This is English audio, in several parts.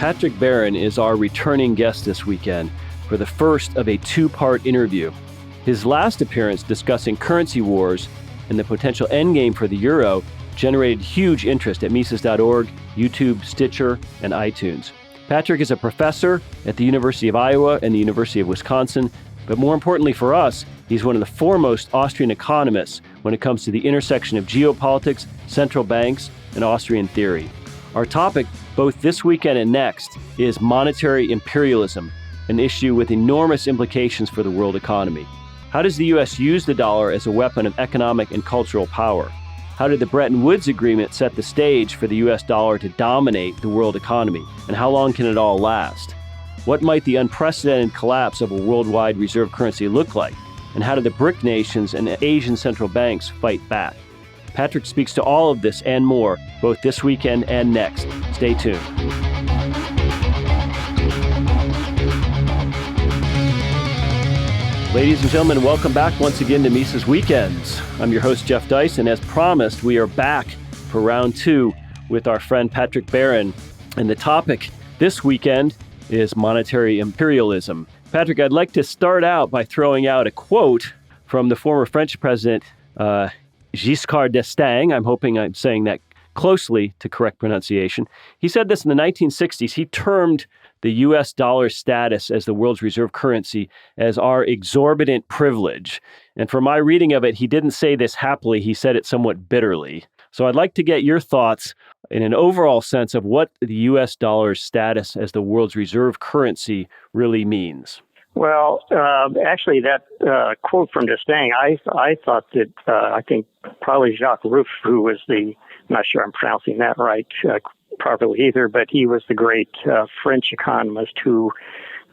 Patrick Barron is our returning guest this weekend for the first of a two-part interview. His last appearance discussing currency wars and the potential endgame for the euro generated huge interest at Mises.org, YouTube, Stitcher, and iTunes. Patrick is a professor at the University of Iowa and the University of Wisconsin, but more importantly for us, he's one of the foremost Austrian economists when it comes to the intersection of geopolitics, central banks, and Austrian theory. Our topic, both this weekend and next, is monetary imperialism, an issue with enormous implications for the world economy. How does the U.S. use the dollar as a weapon of economic and cultural power? How did the Bretton Woods Agreement set the stage for the U.S. dollar to dominate the world economy? And how long can it all last? What might the unprecedented collapse of a worldwide reserve currency look like? And how do the BRIC nations and Asian central banks fight back? Patrick speaks to all of this and more, both this weekend and next. Stay tuned. Ladies and gentlemen, welcome back once again to Mises Weekends. I'm your host, Jeff Dice, and as promised, we are back for round two with our friend Patrick Barron. And the topic this weekend is monetary imperialism. Patrick, I'd like to start out by throwing out a quote from the former French president, Giscard d'Estaing. I'm hoping I'm saying that closely to correct pronunciation. He said this in the 1960s. He termed the U.S. dollar status as the world's reserve currency as our exorbitant privilege. And from my reading of it, he didn't say this happily. He said it somewhat bitterly. So I'd like to get your thoughts in an overall sense of what the U.S. dollar's status as the world's reserve currency really means. Well, actually, that quote from d'Estaing, I thought that, I think probably Jacques Rueff, who was I'm not sure I'm pronouncing that right properly either, but he was the great French economist who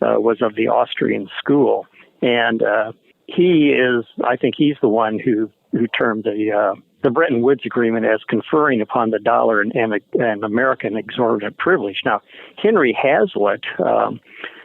was of the Austrian school. And I think he's the one who termed the Bretton Woods Agreement as conferring upon the dollar and American exorbitant privilege. Now, Henry Hazlitt,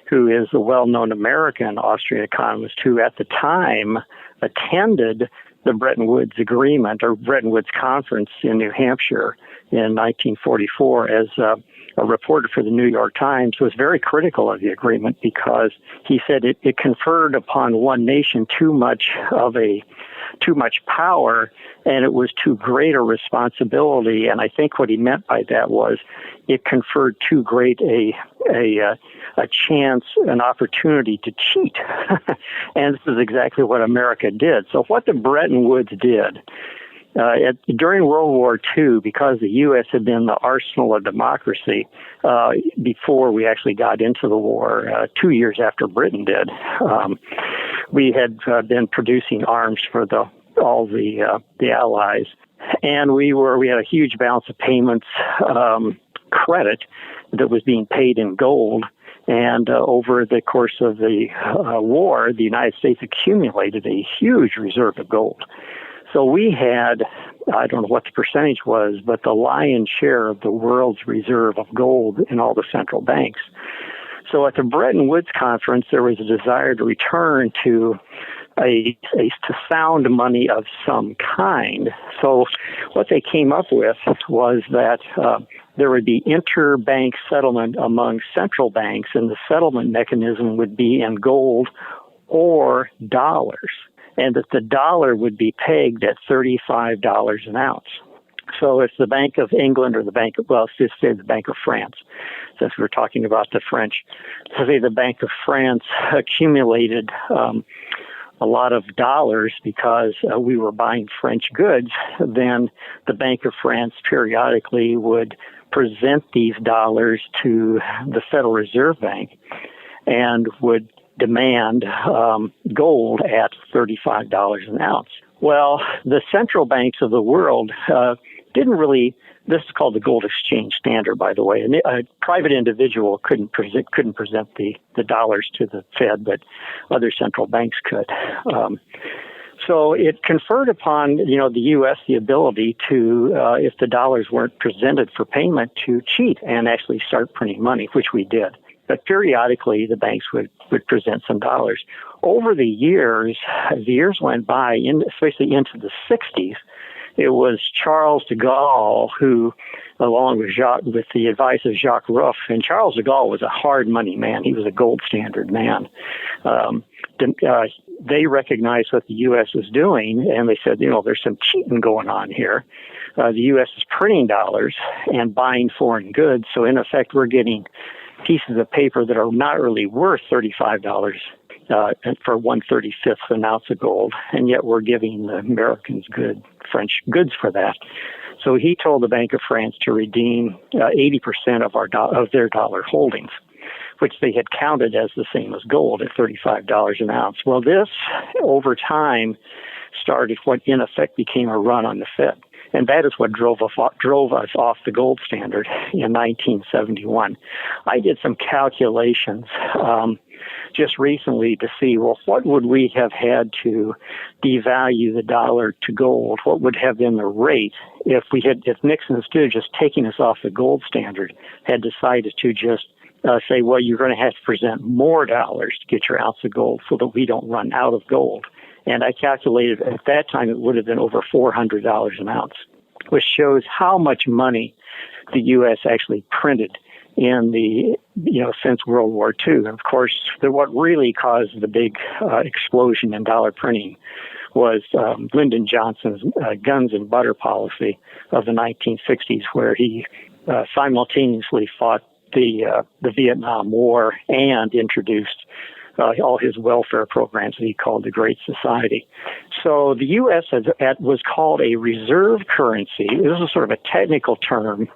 who is a well-known American Austrian economist who at the time attended the Bretton Woods Agreement or Bretton Woods Conference in New Hampshire in 1944 as a reporter for the New York Times, was very critical of the agreement because he said it conferred upon one nation too much power, and it was too great a responsibility. And I think what he meant by that was it conferred too great a chance, an opportunity to cheat. And this is exactly what America did. So what the Bretton Woods did, during World War II, because the U.S. had been the arsenal of democracy before we actually got into the war, 2 years after Britain did, we had been producing arms for all the Allies, and we had a huge balance of payments credit that was being paid in gold. And over the course of the war, the United States accumulated a huge reserve of gold. So we had, I don't know what the percentage was, but the lion's share of the world's reserve of gold in all the central banks. So at the Bretton Woods Conference, there was a desire to return to to sound money of some kind. So what they came up with was that there would be interbank settlement among central banks, and the settlement mechanism would be in gold or dollars, and that the dollar would be pegged at $35 an ounce. So if the Bank of England or let's just say the Bank of France, since we're talking about the French, so say the Bank of France accumulated a lot of dollars because we were buying French goods, then the Bank of France periodically would present these dollars to the Federal Reserve Bank and would demand gold at $35 an ounce. Well, the central banks of the world didn't really. This is called the gold exchange standard, by the way. And a private individual couldn't present the dollars to the Fed, but other central banks could. So it conferred upon the U.S. the ability to, if the dollars weren't presented for payment, to cheat and actually start printing money, which we did. But periodically, the banks would present some dollars. Over the years, as the years went by, especially into the 60s, it was Charles de Gaulle who, along with the advice of Jacques Ruff, and Charles de Gaulle was a hard money man. He was a gold standard man. They recognized what the U.S. was doing, and they said, there's some cheating going on here. The U.S. is printing dollars and buying foreign goods, so in effect, we're getting pieces of paper that are not really worth $35 for 1/35 an ounce of gold, and yet we're giving the Americans French goods for that. So he told the Bank of France to redeem 80% of their dollar holdings, which they had counted as the same as gold at $35 an ounce. Well, this, over time, started what in effect became a run on the Fed. And that is what drove us off the gold standard in 1971. I did some calculations just recently to see, well, what would we have had to devalue the dollar to gold? What would have been the rate if Nixon, instead of just taking us off the gold standard, had decided to just say, well, you're going to have to present more dollars to get your ounce of gold so that we don't run out of gold. And I calculated at that time it would have been over $400 an ounce, which shows how much money the U.S. actually printed in since World War II. And of course, what really caused the big explosion in dollar printing was Lyndon Johnson's guns and butter policy of the 1960s, where he simultaneously fought the Vietnam War and introduced all his welfare programs that he called the Great Society. So the U.S. was called a reserve currency. This is sort of a technical term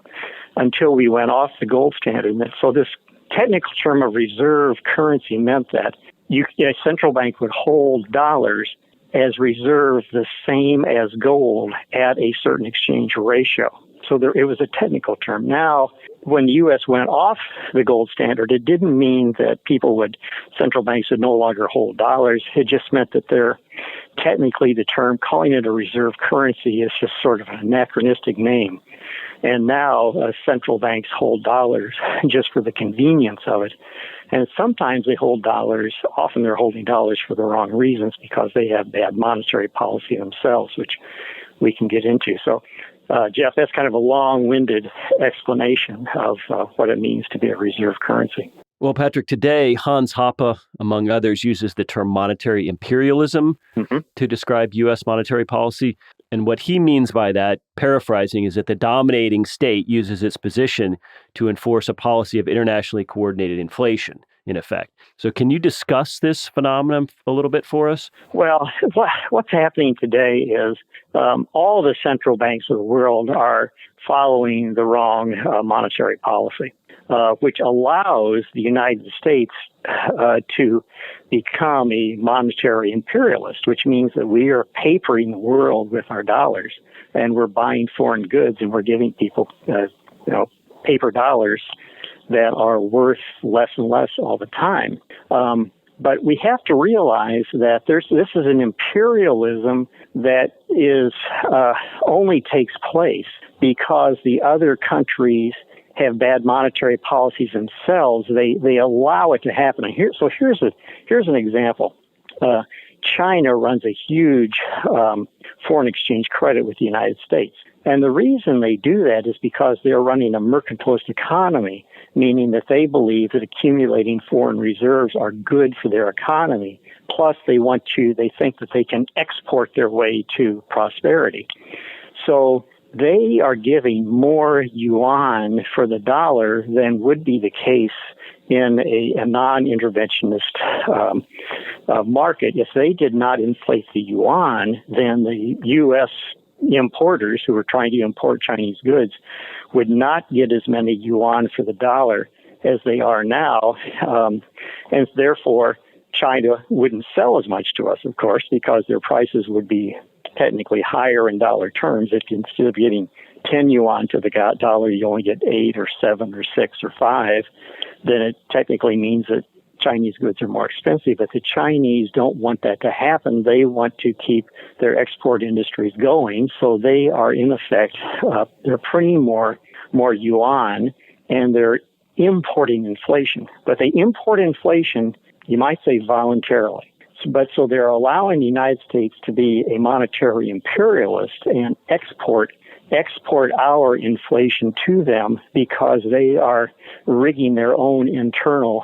until we went off the gold standard. And so this technical term of reserve currency meant that a central bank would hold dollars as reserve the same as gold at a certain exchange ratio. So it was a technical term. Now, when the U.S. went off the gold standard, it didn't mean that central banks would no longer hold dollars. It just meant that technically the term, calling it a reserve currency, is just sort of an anachronistic name. And now central banks hold dollars just for the convenience of it. And sometimes they hold dollars, often they're holding dollars for the wrong reasons because they have bad monetary policy themselves, which we can get into. So, Jeff, that's kind of a long-winded explanation of what it means to be a reserve currency. Well, Patrick, today, Hans Hoppe, among others, uses the term monetary imperialism to describe U.S. monetary policy. And what he means by that, paraphrasing, is that the dominating state uses its position to enforce a policy of internationally coordinated inflation, in effect. So can you discuss this phenomenon a little bit for us? Well, what's happening today is all the central banks of the world are following the wrong monetary policy, which allows the United States to become a monetary imperialist, which means that we are papering the world with our dollars, and we're buying foreign goods, and we're giving people, paper dollars that are worth less and less all the time. But we have to realize that this is an imperialism that only takes place because the other countries have bad monetary policies themselves. They allow it to happen. And here's an example. China runs a huge foreign exchange credit with the United States. And the reason they do that is because they're running a mercantilist economy, meaning that they believe that accumulating foreign reserves are good for their economy. Plus, they think that they can export their way to prosperity. So they are giving more yuan for the dollar than would be the case in a non-interventionist market. If they did not inflate the yuan, then the U.S. importers who were trying to import Chinese goods would not get as many yuan for the dollar as they are now. And therefore, China wouldn't sell as much to us, of course, because their prices would be technically higher in dollar terms. If instead of getting 10 yuan to the dollar, you only get 8 or 7 or 6 or 5, then it technically means that Chinese goods are more expensive. But the Chinese don't want that to happen. They want to keep their export industries going. So they are, in effect, they're printing more yuan, and they're importing inflation. But they import inflation, you might say, voluntarily. But so they're allowing the United States to be a monetary imperialist and export our inflation to them because they are rigging their own internal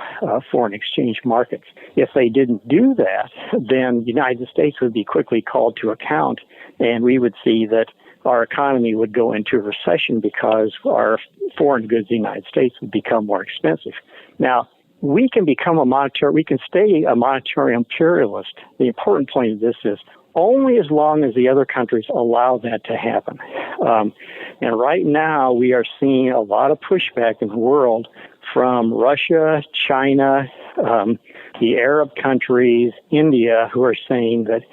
foreign exchange markets. If they didn't do that, then the United States would be quickly called to account, and we would see that our economy would go into recession because our foreign goods in the United States would become more expensive. Now, we can stay a monetary imperialist. The important point of this is only as long as the other countries allow that to happen. And right now, we are seeing a lot of pushback in the world from Russia, China, the Arab countries, India, who are saying that,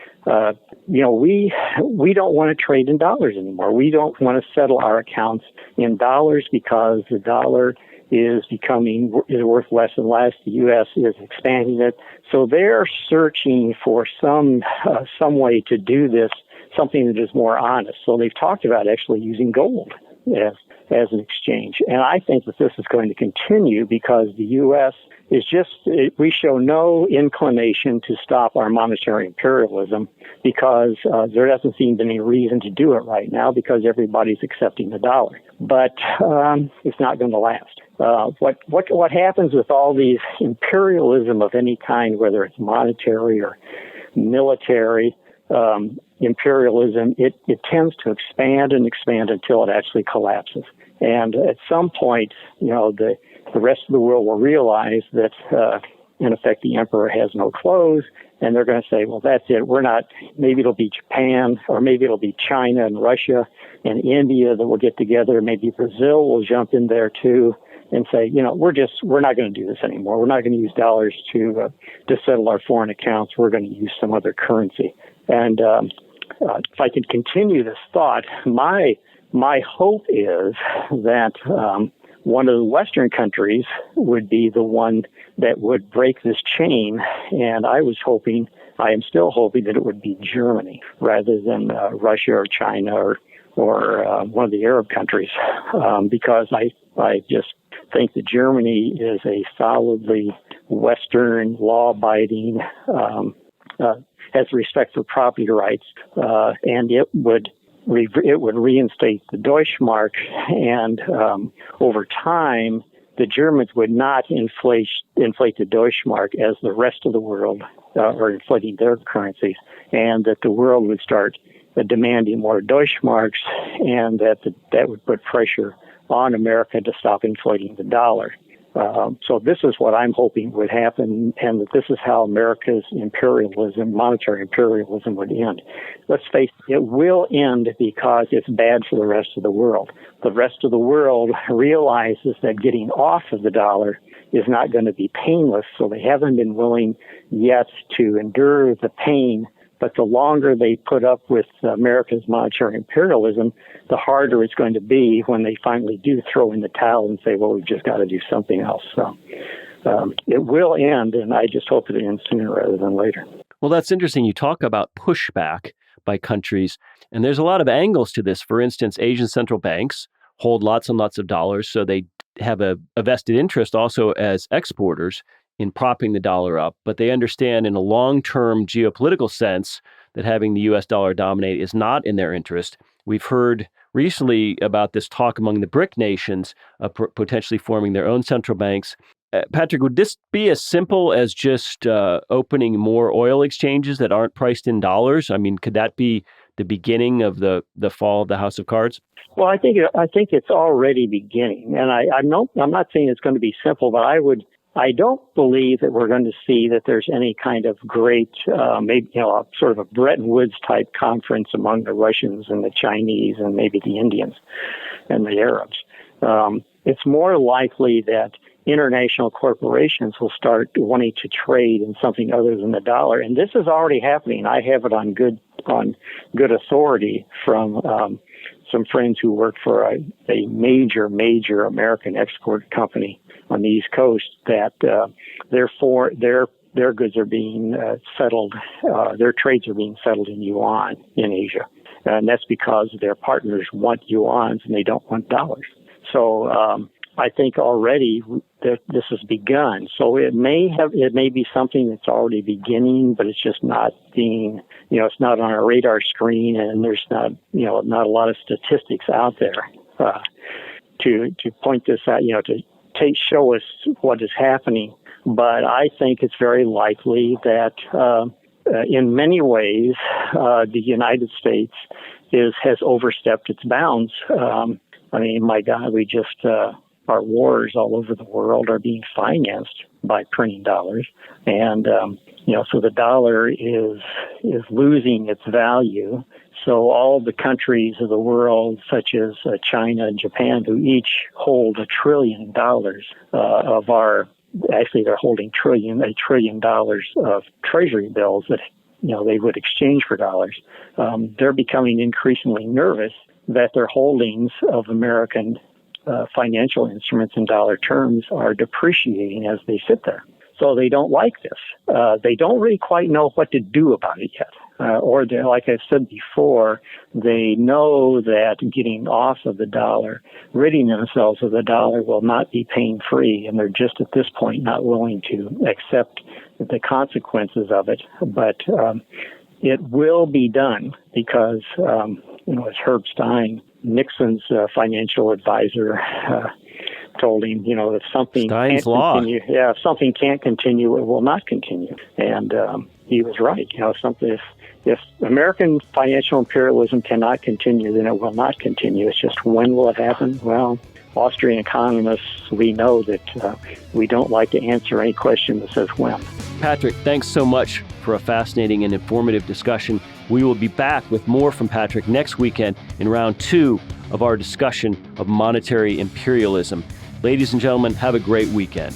we don't want to trade in dollars anymore. We don't want to settle our accounts in dollars because the dollar is worth less and less. The U.S. is expanding it. So they're searching for some way to do this, something that is more honest. So they've talked about actually using gold as an exchange. And I think that this is going to continue because the U.S. we show no inclination to stop our monetary imperialism because there doesn't seem to be any reason to do it right now because everybody's accepting the dollar. But it's not going to last. What happens with all these imperialism of any kind, whether it's monetary or military imperialism, it tends to expand and expand until it actually collapses. And at some point, the rest of the world will realize that, in effect, the emperor has no clothes, and they're going to say, well, that's it. Maybe it'll be Japan, or maybe it'll be China and Russia and India that will get together. Maybe Brazil will jump in there too and say, we're not going to do this anymore. We're not going to use dollars to settle our foreign accounts. We're going to use some other currency. And if I can continue this thought, my hope is that one of the Western countries would be the one that would break this chain, and I am still hoping that it would be Germany rather than Russia or China or one of the Arab countries, because I just think that Germany is a solidly Western, law-abiding, has respect for property rights, and it would reinstate the Deutschmark, and over time, the Germans would not inflate the Deutschmark as the rest of the world are inflating their currencies, and that the world would start demanding more Deutschmarks, and that would put pressure on America to stop inflating the dollar. So this is what I'm hoping would happen, and that this is how America's monetary imperialism would end. Let's face it will end because it's bad for the rest of the world. The rest of the world realizes that getting off of the dollar is not going to be painless, so they haven't been willing yet to endure the pain. But the longer they put up with America's monetary imperialism, the harder it's going to be when they finally do throw in the towel and say, well, we've just got to do something else. So it will end, and I just hope it ends sooner rather than later. Well, that's interesting. You talk about pushback by countries, and there's a lot of angles to this. For instance, Asian central banks hold lots and lots of dollars, so they have a vested interest also as exporters in propping the dollar up, but they understand in a long-term geopolitical sense that having the U.S. dollar dominate is not in their interest. We've heard recently about this talk among the BRIC nations of potentially forming their own central banks. Patrick, would this be as simple as just opening more oil exchanges that aren't priced in dollars? I mean, could that be the beginning of the fall of the House of Cards? Well, I think it's already beginning, and I'm not saying it's going to be simple, but I don't believe that we're going to see that there's any kind of great, sort of a Bretton Woods type conference among the Russians and the Chinese and maybe the Indians and the Arabs. It's more likely that international corporations will start wanting to trade in something other than the dollar, and this is already happening. I have it on good authority from some friends who work for a major American export company on the East Coast that their goods are being settled, their trades are being settled in yuan in Asia, and that's because their partners want yuans and they don't want dollars. So I think already that this has begun. So it may be something that's already beginning, but it's just not being, it's not on our radar screen, and there's not a lot of statistics out there to point this out, to show us what is happening. But I think it's very likely that in many ways the United States has overstepped its bounds. My God, our wars all over the world are being financed by printing dollars. And, so the dollar is losing its value. So all the countries of the world, such as China and Japan, who each hold $1 trillion they're holding $1 trillion of treasury bills that, they would exchange for dollars. They're becoming increasingly nervous that their holdings of American financial instruments in dollar terms are depreciating as they sit there. So they don't like this. They don't really quite know what to do about it yet. Or like I said before, they know that getting off of the dollar, ridding themselves of the dollar will not be pain-free, and they're just at this point not willing to accept the consequences of it. But it will be done because, as Herb Stein, Nixon's financial advisor, told him, if something Stein's can't law. continue, if something can't continue, it will not continue. And he was right. If American financial imperialism cannot continue, then it will not continue. It's just when will it happen? Well, Austrian economists, we know that we don't like to answer any question that says when. Patrick, thanks so much for a fascinating and informative discussion. We will be back with more from Patrick next weekend in round 2 of our discussion of monetary imperialism. Ladies and gentlemen, have a great weekend.